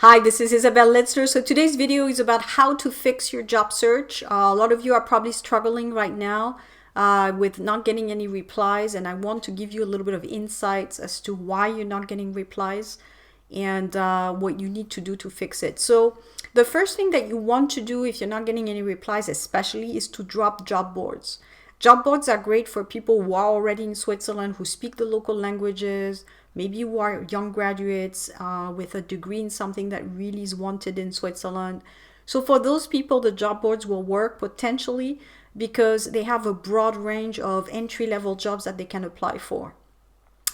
Hi, this is Isabel Litzner. So today's video is about how to fix your job search. A lot of you are probably struggling right now with not getting any replies, and I want to give you a little bit of insights as to why you're not getting replies and what you need to do to fix it. So the first thing that you want to do if you're not getting any replies especially is to drop job boards. Job boards are great for people who are already in Switzerland, who speak the local languages, maybe you are young graduates with a degree in something that really is wanted in Switzerland. So for those people, the job boards will work potentially because they have a broad range of entry-level jobs that they can apply for.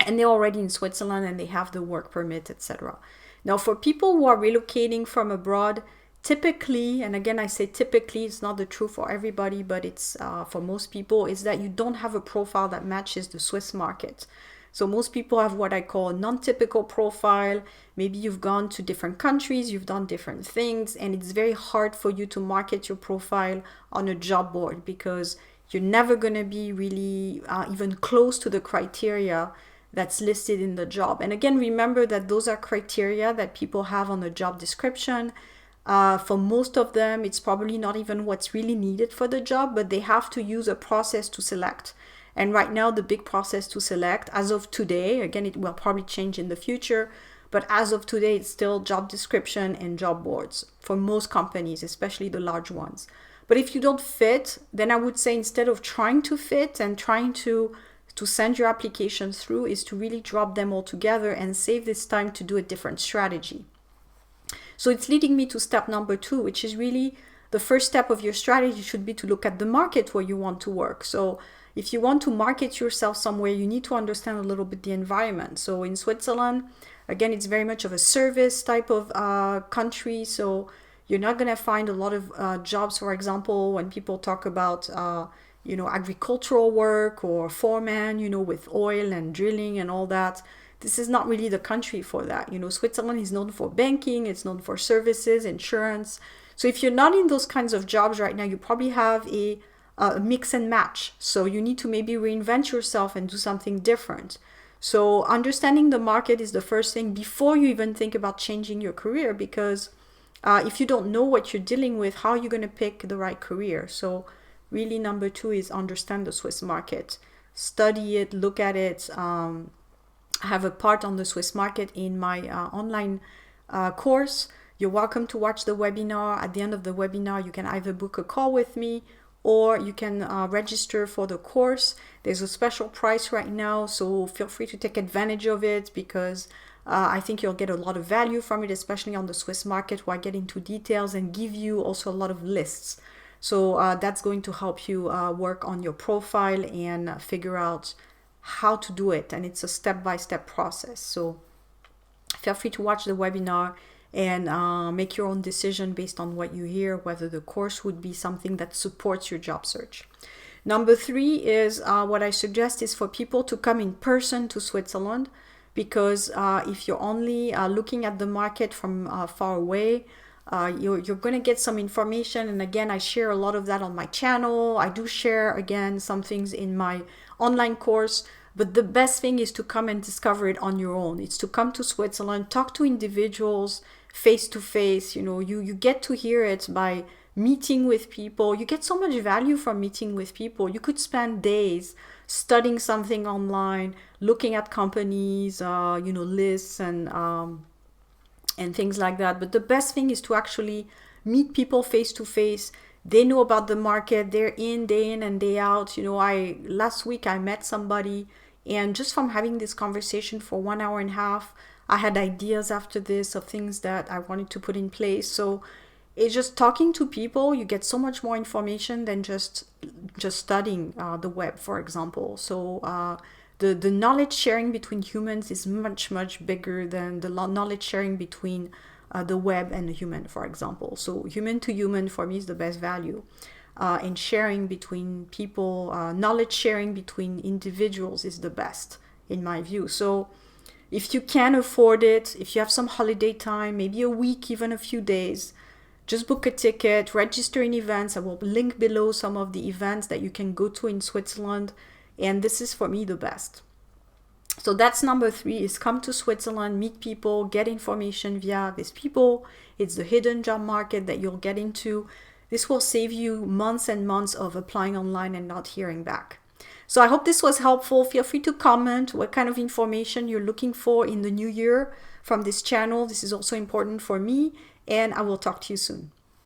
And they're already in Switzerland and they have the work permit, etc. Now, for people who are relocating from abroad, typically, and again I say typically, it's not the truth for everybody, but it's for most people, is that you don't have a profile that matches the Swiss market. So most people have what I call a non-typical profile. Maybe you've gone to different countries, you've done different things, and it's very hard for you to market your profile on a job board because you're never going to be really even close to the criteria that's listed in the job. And again, remember that those are criteria that people have on the job description. For most of them, it's probably not even what's really needed for the job, but they have to use a process to select. And right now, the big process to select, as of today, again, it will probably change in the future, but as of today, it's still job description and job boards for most companies, especially the large ones. But if you don't fit, then I would say instead of trying to fit and trying to send your application through, is to really drop them all together and save this time to do a different strategy. So it's leading me to step number 2, which is really the first step of your strategy should be to look at the market where you want to work. So if you want to market yourself somewhere, you need to understand a little bit the environment. So in Switzerland, again, it's very much of a service type of country. So you're not going to find a lot of jobs, for example, when people talk about agricultural work or foreman, with oil and drilling and all that. This is not really the country for that. Switzerland is known for banking, it's known for services, insurance. So if you're not in those kinds of jobs right now, you probably have a mix and match. So you need to maybe reinvent yourself and do something different. So understanding the market is the first thing before you even think about changing your career, because if you don't know what you're dealing with, how are you going to pick the right career? So really, number 2 is understand the Swiss market. Study it, look at it. I have a part on the Swiss market in my online course. You're welcome to watch the webinar. At the end of the webinar, you can either book a call with me or you can register for the course. There's a special price right now, so feel free to take advantage of it because I think you'll get a lot of value from it, especially on the Swiss market, where I get into details and give you also a lot of lists. So that's going to help you work on your profile and figure out how to do it. And it's a step-by-step process. So feel free to watch the webinar and make your own decision based on what you hear, whether the course would be something that supports your job search. Number 3 is what I suggest is for people to come in person to Switzerland, because if you're only looking at the market from far away, you're going to get some information. And again, I share a lot of that on my channel. I do share, again, some things in my online course. But the best thing is to come and discover it on your own. It's to come to Switzerland, talk to individuals face to face. You get to hear it by meeting with people. You get so much value from meeting with people. You could spend days studying something online, looking at companies, lists and things like that. But the best thing is to actually meet people face to face. They know about the market. They're in day in and day out. Last week I met somebody, and just from having this conversation for 1 hour and a half, I had ideas after this of things that I wanted to put in place. So it's just talking to people. You get so much more information than just studying the web, for example. So the knowledge sharing between humans is much, much bigger than the knowledge sharing between the web and the human, for example. So human to human for me is the best value. And sharing between people, knowledge sharing between individuals is the best in my view. So if you can afford it, if you have some holiday time, maybe a week, even a few days, just book a ticket, register in events. I will link below some of the events that you can go to in Switzerland. And this is for me the best. So that's number 3, is come to Switzerland, meet people, get information via these people. It's the hidden job market that you'll get into. This will save you months and months of applying online and not hearing back. So I hope this was helpful. Feel free to comment what kind of information you're looking for in the new year from this channel. This is also important for me, and I will talk to you soon.